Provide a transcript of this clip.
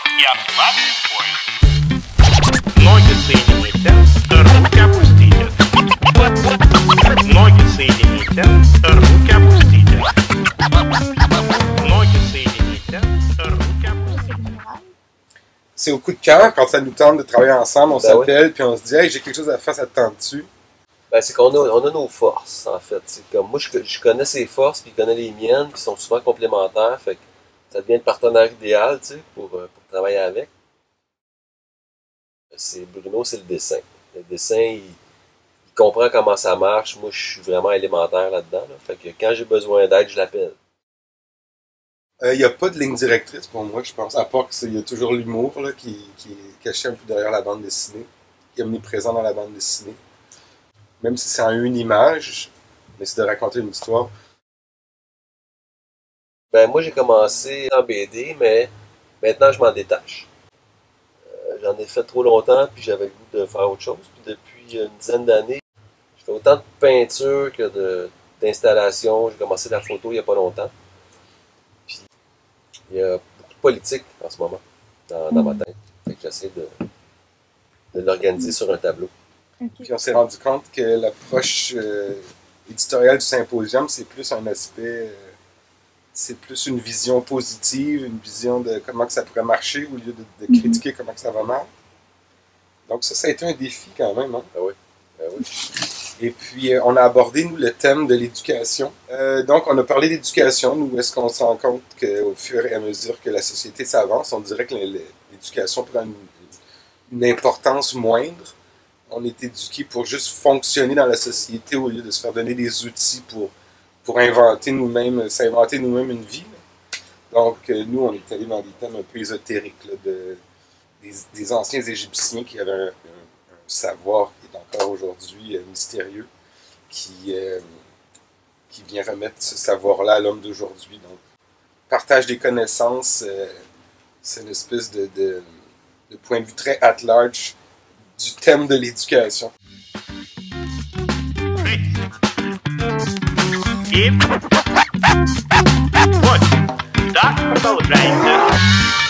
и обладает поезд. Ноги соедините, руки опустите. Ноги соедините, руки опустите. Ноги соедините, руки опустите. C'est au coup de cœur, quand ça nous tente de travailler ensemble, on s'appelle, oui. puis on se dit « Hey, j'ai quelque chose à faire, ça te tente-tu? » Ben, c'est qu'on a nos forces, en fait. C'est comme moi, je connais ses forces, puis il connaît les miennes, qui sont souvent complémentaires. Fait que ça devient le partenaire idéal, tu sais, pour travailler avec. Bruno, c'est le dessin. Le dessin, il comprend comment ça marche. Moi, je suis vraiment élémentaire là-dedans. Là. Fait que quand j'ai besoin d'aide, je l'appelle. Il n'y a pas de ligne directrice pour moi, je pense, à part qu'il y a toujours l'humour là, qui est caché un peu derrière la bande dessinée, qui est omniprésent dans la bande dessinée. Même si c'est en une image, mais c'est de raconter une histoire. Ben, moi, j'ai commencé en BD, mais maintenant, je m'en détache. J'en ai fait trop longtemps, puis j'avais le goût de faire autre chose. Puis depuis une dizaine d'années, je fais autant de peinture que d'installation. J'ai commencé la photo il n'y a pas longtemps. Puis il y a beaucoup de politique en ce moment dans ma tête. Fait que j'essaie de l'organiser sur un tableau. Okay. Puis on s'est rendu compte que l'approche éditoriale du symposium, c'est plus un aspect, c'est plus une vision positive, une vision de comment que ça pourrait marcher au lieu de critiquer comment que ça va mal. Donc ça a été un défi quand même. Hein? Ah oui, ah oui. Et puis on a abordé, nous, le thème de l'éducation. Donc on a parlé d'éducation, nous, est-ce qu'on se rend compte qu'au fur et à mesure que la société s'avance, on dirait que l'éducation prend une importance moindre. On est éduqué pour juste fonctionner dans la société au lieu de se faire donner des outils pour inventer nous-mêmes, s'inventer nous-mêmes une vie. Donc, nous, on est allé dans des thèmes un peu ésotériques, là, des anciens Égyptiens qui avaient un savoir qui est encore aujourd'hui mystérieux, qui vient remettre ce savoir-là à l'homme d'aujourd'hui. Donc, partage des connaissances, c'est une espèce de point de vue très at large du thème de l'éducation. И вот, так продолжается.